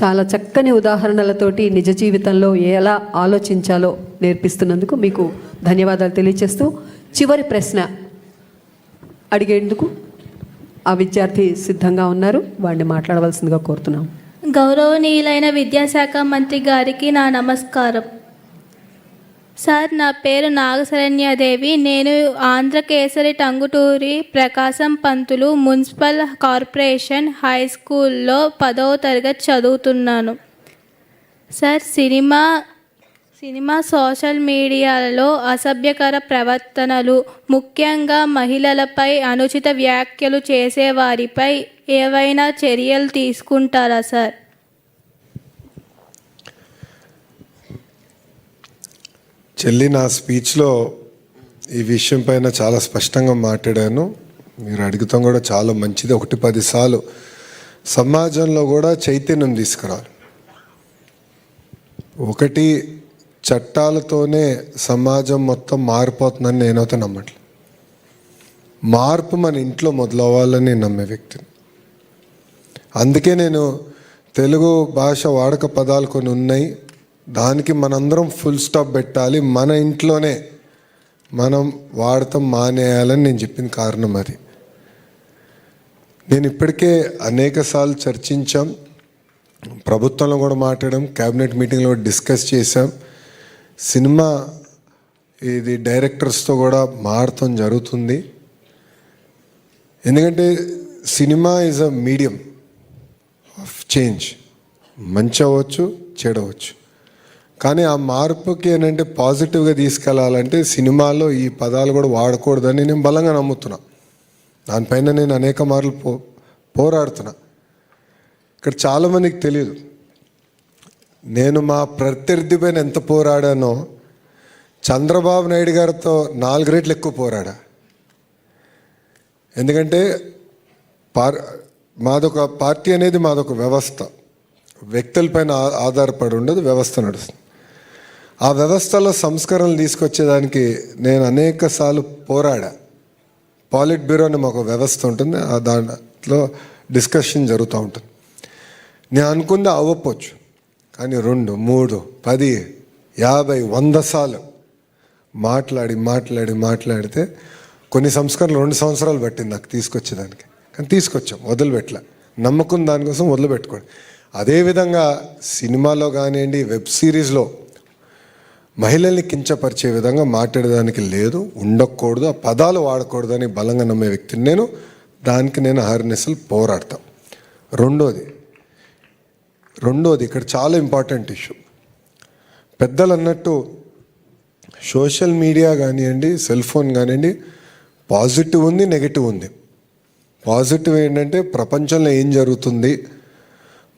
చాలా చక్కని ఉదాహరణలతోటి నిజ జీవితంలో ఎలా ఆలోచించాలో నేర్పిస్తున్నందుకు మీకు ధన్యవాదాలు తెలియజేస్తూ చివరి ప్రశ్న అడిగేందుకు ఆ విద్యార్థి సిద్ధంగా ఉన్నారు. వాడిని మాట్లాడవలసిందిగా కోరుతున్నాం. గౌరవనీయులైన విద్యాశాఖ మంత్రి గారికి నా నమస్కారం. సార్, నా పేరు నాగశరణ్యాదేవి. నేను Andhrakesari Tanguturi Prakasam Pantulu municipal corporation high స్కూల్లో 10వ తరగతి చదువుతున్నాను. సార్, సినిమా సోషల్ మీడియాలలో అసభ్యకర ప్రవర్తనలు, ముఖ్యంగా మహిళలపై అనుచిత వ్యాఖ్యలు చేసేవారిపై ఏవైనా చర్యలు తీసుకుంటారా సార్? చెల్లి, నా స్పీచ్లో ఈ విషయం పైన చాలా స్పష్టంగా మాట్లాడాను. మీరు అడుగుతాం కూడా చాలా మంచిది. 1-10 సార్లు సమాజంలో కూడా చైతన్యం తీసుకురావాలి. ఒకటి, చట్టాలతోనే సమాజం మొత్తం మారిపోతుందని నేనైతే నమ్మట్లేదు. మార్పు మన ఇంట్లో మొదలవ్వాలని నమ్మే వ్యక్తిని. అందుకే నేను తెలుగు భాష వాడక పదాలు కొన్ని ఉన్నాయి, దానికి మనందరం ఫుల్ స్టాప్ పెట్టాలి, మన ఇంట్లోనే మనం వాడటం మానేయాలని నేను చెప్పిన కారణం అది. నేను ఇప్పటికే అనేక సార్లు చర్చించాం, ప్రభుత్వంలో కూడా మాట్లాడాం, క్యాబినెట్ మీటింగ్లో డిస్కస్ చేశాం. సినిమా ఇది డైరెక్టర్స్తో కూడా మారటం జరుగుతుంది. ఎందుకంటే cinema is a medium of change. మంచి అవ్వచ్చు, చెడవచ్చు. కానీ ఆ మార్పుకి ఏంటంటే పాజిటివ్గా తీసుకెళ్లాలంటే సినిమాలో ఈ పదాలు కూడా వాడకూడదని నేను బలంగా నమ్ముతున్నా. దానిపైన నేను అనేక మార్లు పోరాడుతున్నా. ఇక్కడ చాలామందికి తెలియదు, నేను మా ప్రత్యర్థి పైన ఎంత పోరాడానో చంద్రబాబు నాయుడు గారితో 4 రెట్లు ఎక్కువ పోరాడా. ఎందుకంటే మాదొక పార్టీ అనేది మాదొక వ్యవస్థ, వ్యక్తులపైన ఆధారపడి ఉండదు, వ్యవస్థ నడుస్తుంది. ఆ వ్యవస్థలో సంస్కరణలు తీసుకొచ్చేదానికి నేను అనేక సార్లు పోరాడా. పాలిట్ బ్యూరో అని మాకు వ్యవస్థ ఉంటుంది, దాంట్లో డిస్కషన్ జరుగుతూ ఉంటుంది. నేను అనుకుంది అవ్వకపోవచ్చు, కానీ 2, 3, 10, 50, 100 సార్లు మాట్లాడితే కొన్ని సంస్కరణలు 2 సంవత్సరాలు పట్టింది నాకు తీసుకొచ్చేదానికి. కానీ తీసుకొచ్చాం, వదిలిపెట్టలే. నమ్మకం దానికోసం వదిలిపెట్టుకోండి. అదేవిధంగా సినిమాలో కానివ్వండి, వెబ్ సిరీస్లో మహిళల్ని కించపరిచే విధంగా మాట్లాడేదానికి లేదు, ఉండకూడదు, ఆ పదాలు వాడకూడదని బలంగా నమ్మే వ్యక్తిని నేను. దానికి నేను అహర్నిశలు పోరాడతాం. రెండోది ఇక్కడ చాలా ఇంపార్టెంట్ ఇష్యూ. పెద్దలు అన్నట్టు సోషల్ మీడియా కానివ్వండి, సెల్ ఫోన్ కానివ్వండి, పాజిటివ్ ఉంది, నెగిటివ్ ఉంది. పాజిటివ్ ఏంటంటే ప్రపంచంలో ఏం జరుగుతుంది,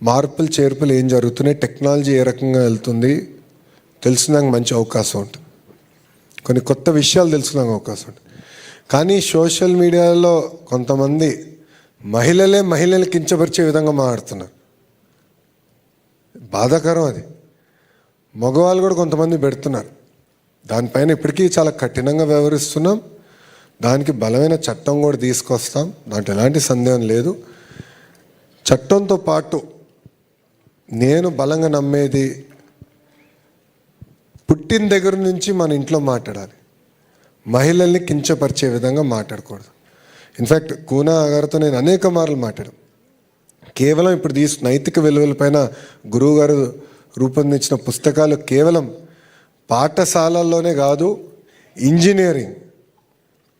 మార్పులు చేర్పులు ఏం జరుగుతున్నాయి, టెక్నాలజీ ఏ రకంగా వెళ్తుంది తెలుసుకున్నాక మంచి అవకాశం ఉంటుంది. కొన్ని కొత్త విషయాలు తెలుసుకున్నాక అవకాశం ఉంటుంది. కానీ సోషల్ మీడియాలో కొంతమంది మహిళలు కించపరిచే విధంగా మాట్లాడుతున్నారు. బాధాకరం అది. మగవాళ్ళు కూడా కొంతమంది పెడుతున్నారు. దానిపైన ఇప్పటికీ చాలా కఠినంగా వ్యవహరిస్తున్నాం. దానికి బలమైన చట్టం కూడా తీసుకొస్తాం, దాంట్లో ఎలాంటి సందేహం లేదు. చట్టంతో పాటు నేను బలంగా నమ్మేది, పుట్టిన దగ్గర నుంచి మన ఇంట్లో మాట్లాడాలి, మహిళల్ని కించపరిచే విధంగా మాట్లాడకూడదు. ఇన్ఫ్యాక్ట్ కూనా గారితో నేను అనేక మార్లు మాట్లాడాను. కేవలం ఇప్పుడు నైతిక విలువలపైన గురువు గారు రూపొందించిన పుస్తకాలు కేవలం పాఠశాలల్లోనే కాదు, ఇంజనీరింగ్,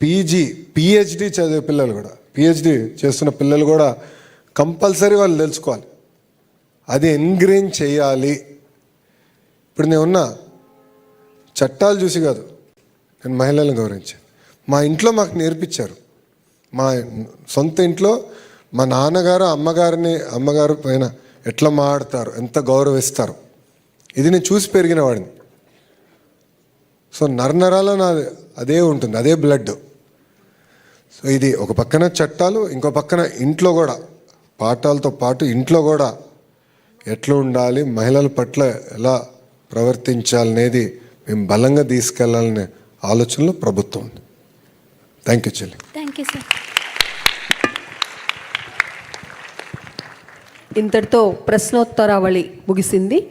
పీజీ, పిహెచ్డి చదివే పిల్లలు కూడా, పిహెచ్డి చేస్తున్న పిల్లలు కూడా కంపల్సరీ వాళ్ళు తెలుసుకోవాలి. అది ఎంగ్రేన్ చేయాలి. ఇప్పుడు నేనున్న చట్టాలు చూసి కాదు నేను మహిళలను గౌరవించాను. మా ఇంట్లో మాకు నేర్పించారు. మా సొంత ఇంట్లో మా నాన్నగారు అమ్మగారు పైన ఎట్లా మాట్లాడతారు, ఎంత గౌరవిస్తారు, ఇది నేను చూసి పెరిగిన వాడిని. సో నరనరాల నాది అదే ఉంటుంది, అదే బ్లడ్. సో ఇది ఒక పక్కన చట్టాలు, ఇంకో పక్కన ఇంట్లో కూడా పాఠాలతో పాటు ఇంట్లో కూడా ఎట్లా ఉండాలి, మహిళల పట్ల ఎలా ప్రవర్తించాలనేది మేము బలంగా తీసుకెళ్లాలనే ఆలోచనలో ప్రభుత్వం ఉంది. థ్యాంక్ యూ చెల్లి. Thank you sir. ఇంతటితో ప్రశ్నోత్తరావళి ముగిసింది.